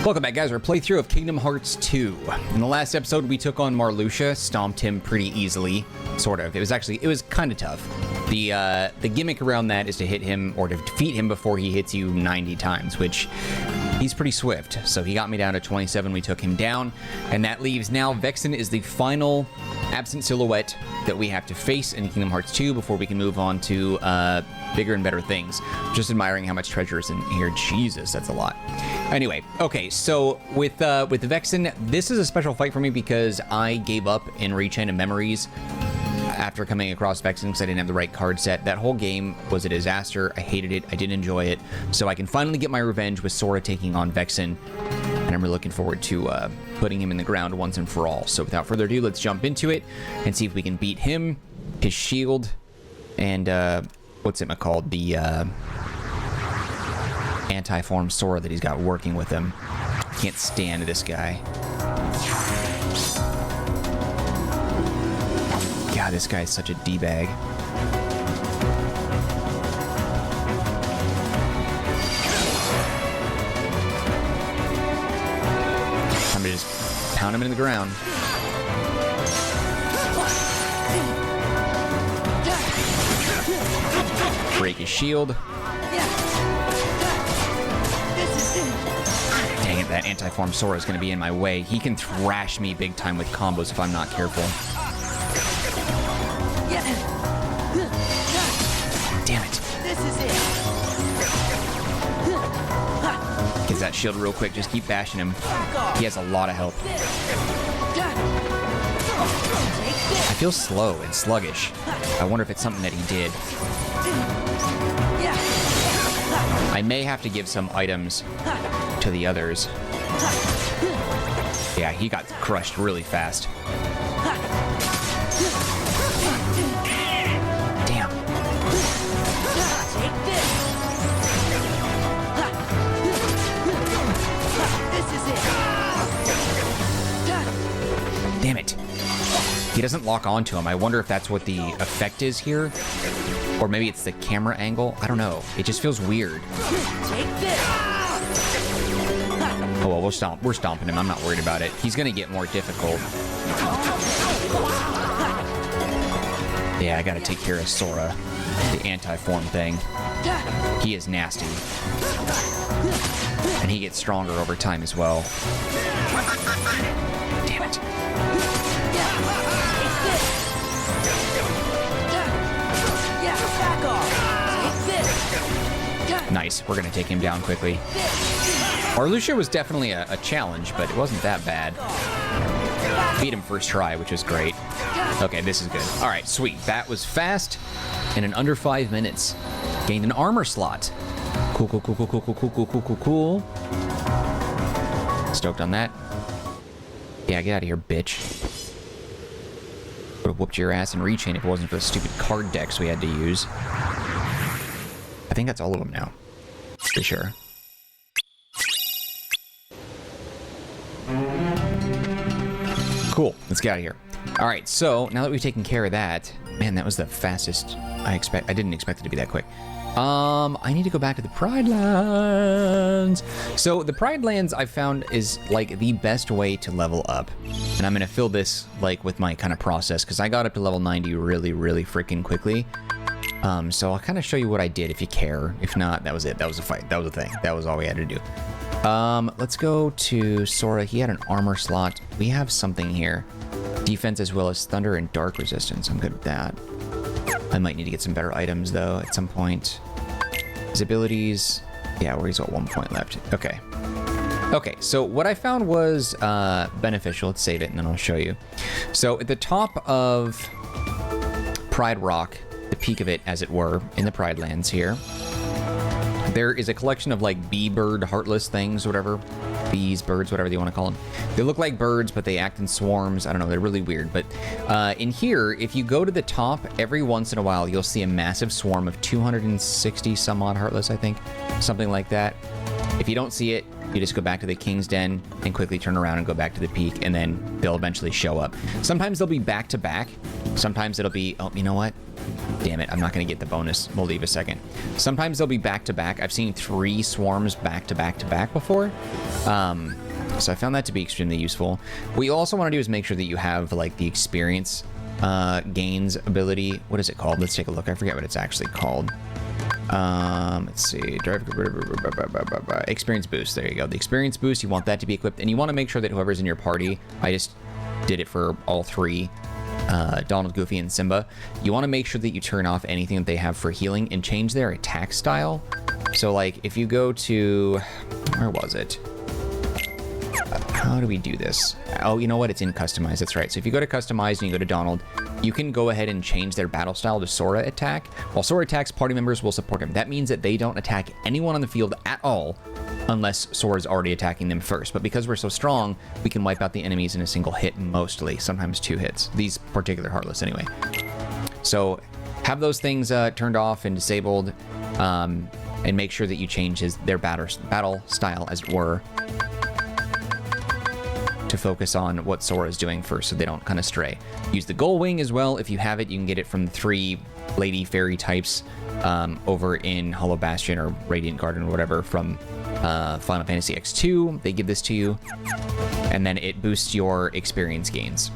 Welcome back, guys. Our playthrough of Kingdom Hearts 2. In the last episode, we took on Marluxia, stomped him pretty easily, sort of. It was kind of tough. The gimmick around that is to hit him or to defeat him before he hits you 90 times, which he's pretty swift. So he got me down to 27. We took him down, and that leaves now Vexen is the final absent silhouette that we have to face in Kingdom Hearts 2 before we can move on to bigger and better things. Just admiring how much treasure is in here. Jesus, that's a lot. Anyway, okay, so with Vexen, this is a special fight for me because I gave up in Rechain of Memories after coming across Vexen because I didn't have the right card set. That whole game was a disaster. I hated it. I didn't enjoy it. So I can finally get my revenge with Sora taking on Vexen, and I'm really looking forward to putting him in the ground once and for all. So without further ado, let's jump into it and see if we can beat him, his shield, and what's it called? The anti-form Sora that he's got working with him. Can't stand this guy. God, this guy is such a D-bag. I'm gonna just pound him into the ground. Break his shield. Dang it, that anti-form Sora is going to be in my way. He can thrash me big time with combos if I'm not careful. Damn it. This is it. Get that shield real quick. Just keep bashing him. He has a lot of health. I feel slow and sluggish. I wonder if it's something that he did. I may have to give some items to the others. Yeah, he got crushed really fast. Damn. Damn it. He doesn't lock onto him. I wonder if that's what the effect is here. Or maybe it's the camera angle. I don't know. It just feels weird. Oh, well, we're stomping him. I'm not worried about it. He's going to get more difficult. Yeah, I got to take care of Sora. The anti-form thing. He is nasty. And he gets stronger over time as well. Damn it. Nice. We're going to take him down quickly. Marluxia was definitely a challenge, but it wasn't that bad. Beat him first try, which was great. Okay, this is good. All right, sweet. That was fast and in under 5 minutes. Gained an armor slot. Cool, cool, cool, cool, cool, cool, cool, cool, cool, cool, cool. Stoked on that. Yeah, get out of here, bitch. Would have whooped your ass in Rechain if it wasn't for the stupid card decks we had to use. I think that's all of them now. For sure. Cool. Let's get out of here. All right. So now that we've taken care of that, man, that was the fastest I didn't expect it to be that quick. I need to go back to the Pride Lands. So the Pride Lands I found is like the best way to level up. And I'm going to fill this like with my kind of process because I got up to level 90 really, really freaking quickly. So I'll kind of show you what I did if you care. If not, that was it. That was a fight. That was a thing. That was all we had to do. Let's go to Sora. He had an armor slot. We have something here. Defense as well as thunder and dark resistance. I'm good with that. I might need to get some better items though at some point. His abilities. Yeah, where he's got 1 point left. Okay. Okay, so what I found was beneficial. Let's save it and then I'll show you. So at the top of Pride Rock, the peak of it, as it were, in the Pride Lands here, there is a collection of like bee bird heartless things, whatever. Bees, birds, whatever you want to call them. They look like birds, but they act in swarms. I don't know, they're really weird. But in here, if you go to the top, every once in a while, you'll see a massive swarm of 260 some odd heartless, I think. Something like that. If you don't see it, you just go back to the King's Den and quickly turn around and go back to the peak, and then they'll eventually show up. Sometimes they'll be back to back. Sometimes it'll be, oh, you know what? Damn it, I'm not going to get the bonus. We'll leave a second. Sometimes they'll be back to back. I've seen 3 swarms back to back to back before. So I found that to be extremely useful. What you also want to do is make sure that you have like the experience gains ability. What is it called? Let's take a look. I forget what it's actually called. Let's see. Experience boost. There you go. The experience boost, you want that to be equipped, and you want to make sure that whoever's in your party, I just did it for all 3, Donald, Goofy, and Simba. You want to make sure that you turn off anything that they have for healing and change their attack style. So like if you go to, where was it? How do we do this? Oh, you know what? It's in Customize. That's right. So if you go to Customize and you go to Donald, you can go ahead and change their battle style to Sora attack. While Sora attacks, party members will support him. That means that they don't attack anyone on the field at all unless Sora's already attacking them first. But because we're so strong, we can wipe out the enemies in a single hit mostly, sometimes 2 hits. These particular Heartless anyway. So have those things turned off and disabled, and make sure that you change their battle style, as it were, to focus on what Sora is doing first so they don't kind of stray. Use the Gull Wing as well. If you have it, you can get it from the 3 Lady Fairy types over in Hollow Bastion or Radiant Garden or whatever from Final Fantasy X2. They give this to you, and then it boosts your experience gains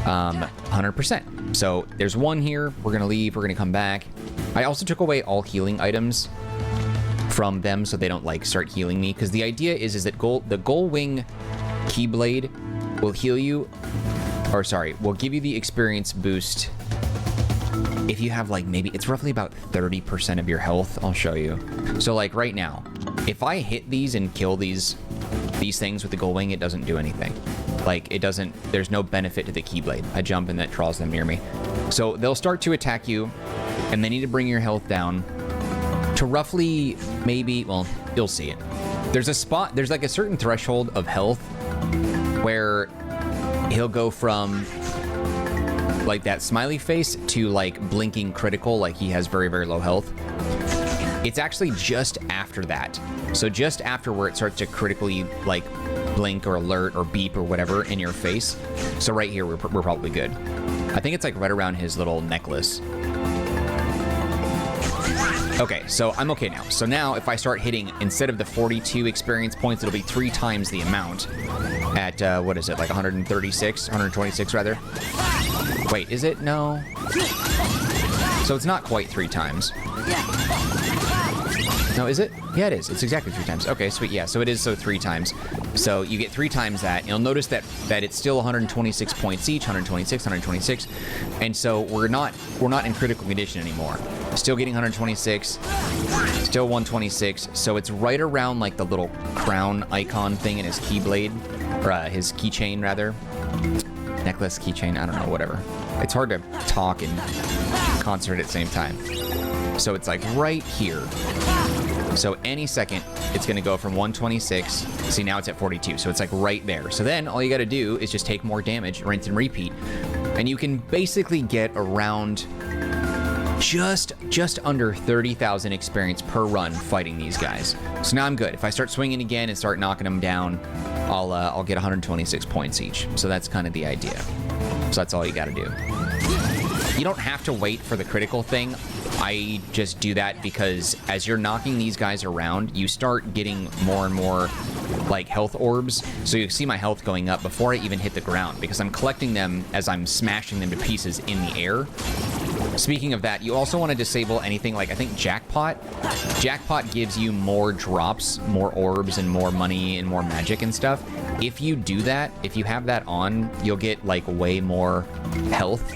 100%. So there's 1 here. We're going to leave. We're going to come back. I also took away all healing items from them so they don't like start healing me, because the idea is that the Gull Wing Keyblade will heal you, or sorry, will give you the experience boost if you have like, maybe it's roughly about 30% of your health. I'll show you. So like right now, if I hit these and kill these things with the Gull Wing, it doesn't do anything. Like it doesn't, there's no benefit to the Keyblade. I jump and that draws them near me. So they'll start to attack you, and they need to bring your health down to roughly, maybe, well, you'll see it. There's a spot, there's like a certain threshold of health where he'll go from like that smiley face to like blinking critical, like he has very, very low health. It's actually just after that. So just after where it starts to critically like blink or alert or beep or whatever in your face. So right here, we're probably good. I think it's like right around his little necklace. Okay, so I'm okay now. So now if I start hitting, instead of the 42 experience points, it'll be 3 times the amount at, what is it, like 136, 126 rather? Wait, is it? No. So it's not quite 3 times. No, is it? Yeah, it is. It's exactly 3 times. Okay, sweet. Yeah, so it is 3 times. So you get 3 times that. You'll notice that it's still 126 points each, 126, 126. And so we're not in critical condition anymore. Still getting 126, still 126. So it's right around like the little crown icon thing in his keyblade, or his keychain rather. Necklace, keychain, I don't know, whatever. It's hard to talk and concentrate at the same time. So it's like right here. So any second, it's going to go from 126. See, now it's at 42. So it's like right there. So then all you got to do is just take more damage, rinse and repeat. And you can basically get around just under 30,000 experience per run fighting these guys. So now I'm good. If I start swinging again and start knocking them down, I'll get 126 points each. So that's kind of the idea. So that's all you got to do. You don't have to wait for the critical thing. I just do that because as you're knocking these guys around, you start getting more and more like health orbs. So you see my health going up before I even hit the ground because I'm collecting them as I'm smashing them to pieces in the air. Speaking of that, you also want to disable anything like, I think, Jackpot. Jackpot gives you more drops, more orbs, and more money and more magic and stuff. If you do that, if you have that on, you'll get like way more health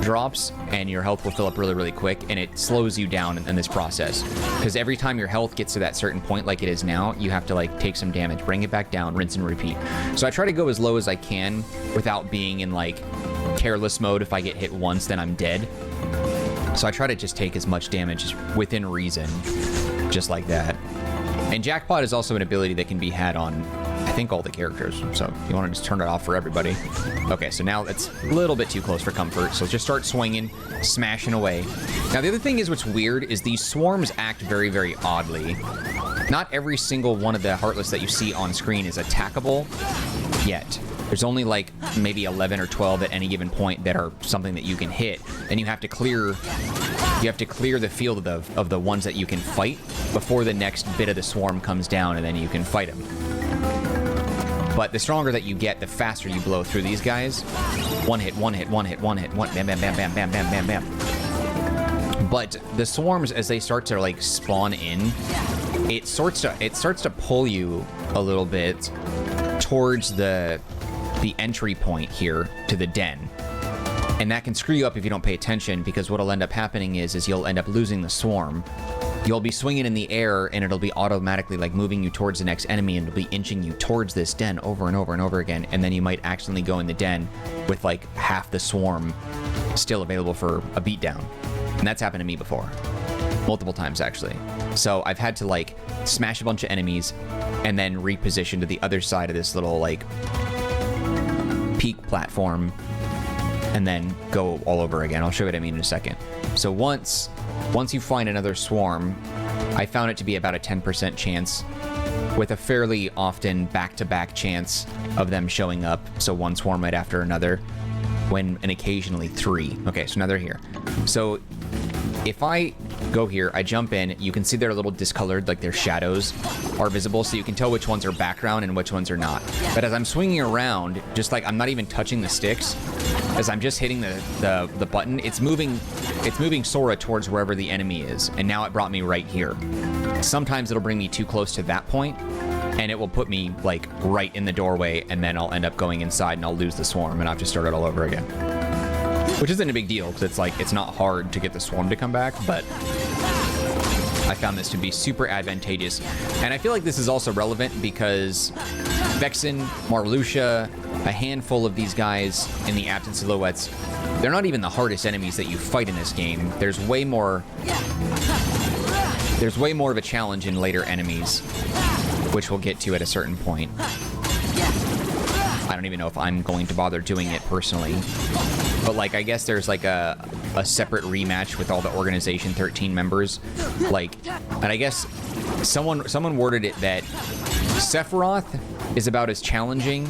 drops, and your health will fill up really, really quick, and it slows you down in this process. Because every time your health gets to that certain point like it is now, you have to like take some damage, bring it back down, rinse and repeat. So I try to go as low as I can without being in like careless mode. If I get hit once, then I'm dead. So I try to just take as much damage within reason, just like that. And Jackpot is also an ability that can be had on I think all the characters. So you want to just turn it off for everybody. Okay, so now it's a little bit too close for comfort. So just start swinging, smashing away. Now the other thing is what's weird is these swarms act very, very oddly. Not every single one of the Heartless that you see on screen is attackable yet. There's only like maybe 11 or 12 at any given point that are something that you can hit. And you have to clear the field of the ones that you can fight before the next bit of the swarm comes down, and then you can fight them. But the stronger that you get, the faster you blow through these guys. One hit, one hit, one hit, one hit, one, bam, bam, bam, bam, bam, bam, bam, bam. But the swarms, as they start to like spawn in, it starts to pull you a little bit towards the entry point here to the den. And that can screw you up if you don't pay attention, because what'll end up happening is you'll end up losing the swarm. You'll be swinging in the air, and it'll be automatically like moving you towards the next enemy, and it'll be inching you towards this den over and over and over again. And then you might accidentally go in the den with like half the swarm still available for a beatdown. And that's happened to me before. Multiple times, actually. So I've had to like smash a bunch of enemies and then reposition to the other side of this little like peak platform and then go all over again. I'll show you what I mean in a second. So once you find another swarm, I found it to be about a 10% chance with a fairly often back-to-back chance of them showing up. So one swarm right after another, and occasionally 3. Okay, so now they're here. So if I go here, I jump in, you can see they're a little discolored, like their shadows are visible, so you can tell which ones are background and which ones are not. But as I'm swinging around, just like I'm not even touching the sticks, as I'm just hitting the button, it's moving Sora towards wherever the enemy is, and now it brought me right here. Sometimes it'll bring me too close to that point, and it will put me like right in the doorway, and then I'll end up going inside and I'll lose the swarm and I'll have to start it all over again. Which isn't a big deal, because it's like, it's not hard to get the swarm to come back, but I found this to be super advantageous. And I feel like this is also relevant because Vexen, Marluxia, a handful of these guys in the Apt and Silhouettes, they're not even the hardest enemies that you fight in this game. There's way more of a challenge in later enemies, which we'll get to at a certain point. I don't even know if I'm going to bother doing it personally. But like, I guess there's like a separate rematch with all the Organization XIII members. Like, and I guess someone worded it that Sephiroth is about as challenging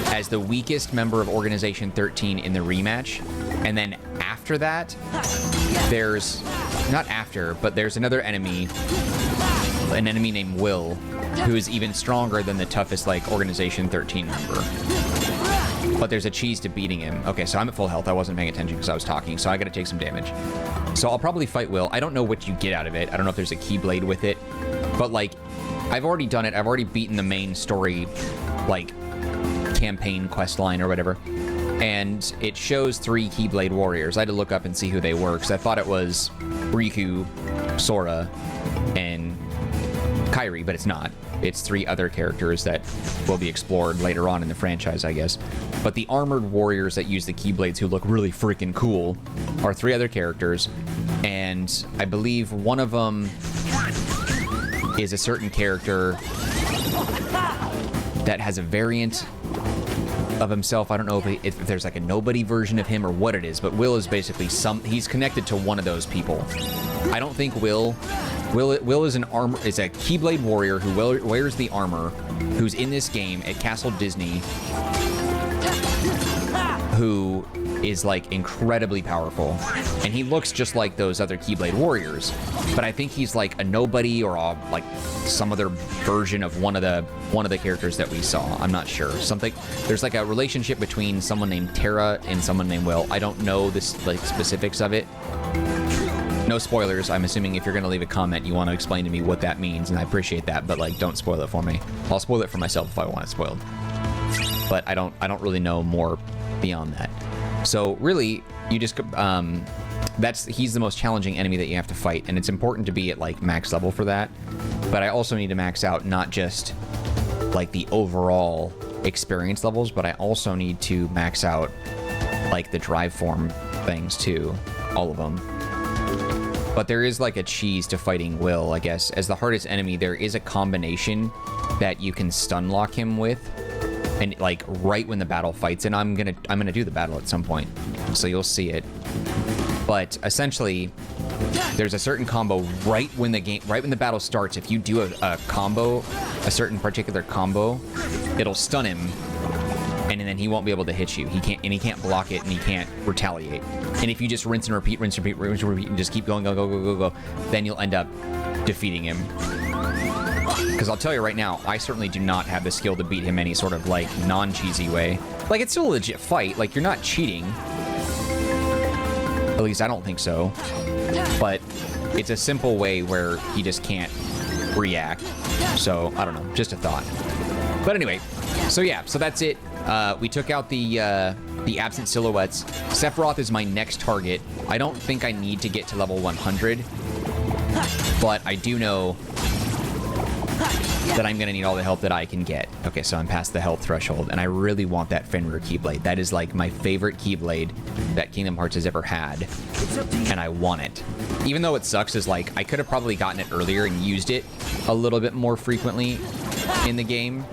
as the weakest member of Organization XIII in the rematch. And then after that, there's, not after, but there's another enemy, an enemy named Will, who is even stronger than the toughest like Organization XIII member. But there's a cheese to beating him. Okay, so I'm at full health. I wasn't paying attention because I was talking, so I gotta take some damage. So I'll probably fight Will. I don't know what you get out of it. I don't know if there's a Keyblade with it. But like, I've already done it. I've already beaten the main story, like, campaign quest line or whatever. And it shows 3 Keyblade warriors. I had to look up and see who they were, because I thought it was Riku, Sora, and Kairi, but it's not. It's 3 other characters that will be explored later on in the franchise, I guess. But the armored warriors that use the Keyblades, who look really freaking cool, are 3 other characters. And I believe one of them is a certain character that has a variant of himself. I don't know if there's like a nobody version of him or what it is, but Will is basically he's connected to one of those people. I don't think Will is is a Keyblade warrior who wears the armor, who's in this game at Castle Disney, who is like incredibly powerful, and he looks just like those other Keyblade warriors, but I think he's like a nobody or like some other version of one of the characters that we saw. I'm not sure. There's like a relationship between someone named Terra and someone named Will. I don't know the like specifics of it. No spoilers. I'm assuming if you're gonna leave a comment, you want to explain to me what that means, and I appreciate that, but like, don't spoil it for me. I'll spoil it for myself if I want it spoiled, but I don't really know more beyond that. So really, you just he's the most challenging enemy that you have to fight, and it's important to be at like max level for that. But I also need to max out not just like the overall experience levels, but I also need to max out like the drive form things too, all of them. But there is like a cheese to fighting Will, I guess. As the hardest enemy, there is a combination that you can stun lock him with, and like right when the battle fights, and I'm gonna do the battle at some point, so you'll see it. But essentially, there's a certain combo right when the battle starts. If you do a combo, a certain particular combo, it'll stun him, and then he won't be able to hit you. He can't block it, and he can't retaliate. And if you just rinse and repeat, and just keep going, go, then you'll end up defeating him. Because I'll tell you right now, I certainly do not have the skill to beat him any sort of like non-cheesy way. Like, it's still a legit fight. Like, you're not cheating. At least I don't think so. But it's a simple way where he just can't react. So, I don't know. Just a thought. But anyway, so yeah, so that's it. We took out the absent silhouettes. Sephiroth is my next target. I don't think I need to get to level 100. But I do know that I'm going to need all the help that I can get. Okay, so I'm past the health threshold, and I really want that Fenrir Keyblade. That is like my favorite Keyblade that Kingdom Hearts has ever had, and I want it. Even though it sucks is like, I could have probably gotten it earlier and used it a little bit more frequently in the game,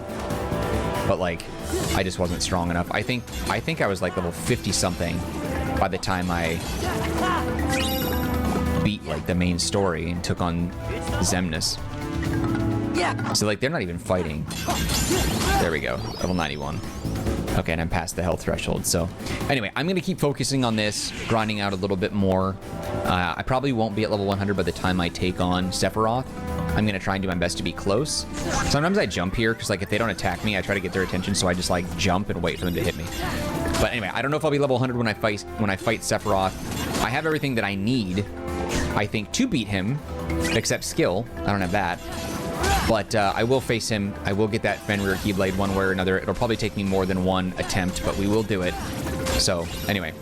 but like, I just wasn't strong enough. I think I was like level 50-something by the time I beat like the main story and took on Xemnas. So like, they're not even fighting. There we go, level 91. Okay, and I'm past the health threshold. So anyway, I'm gonna keep focusing on this, grinding out a little bit more. I probably won't be at level 100 by the time I take on Sephiroth. I'm gonna try and do my best to be close. Sometimes I jump here, because like, if they don't attack me, I try to get their attention, so I just like jump and wait for them to hit me. But anyway, I don't know if I'll be level 100 when I fight Sephiroth. I have everything that I need, I think, to beat him, except skill. I don't have that. But I will face him. I will get that Fenrir Keyblade one way or another. It'll probably take me more than one attempt, but we will do it. So, anyway.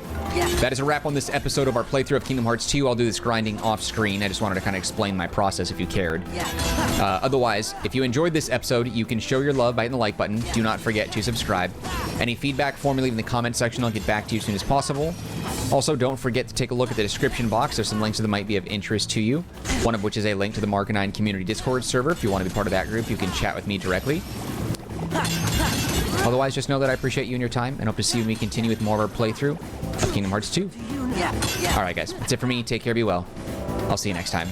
That is a wrap on this episode of our playthrough of Kingdom Hearts 2. I'll do this grinding off screen. I just wanted to kind of explain my process if you cared. Otherwise, if you enjoyed this episode, you can show your love by hitting the like button. Do not forget to subscribe. Any feedback for me, leave in the comment section. I'll get back to you as soon as possible. Also, don't forget to take a look at the description box. There's some links that might be of interest to you. One of which is a link to the Marcanine community Discord server. If you want to be part of that group, you can chat with me directly. Otherwise, just know that I appreciate you and your time, and hope to see you when we continue with more of our playthrough of Kingdom Hearts 2. Alright guys, that's it for me. Take care, be well. I'll see you next time.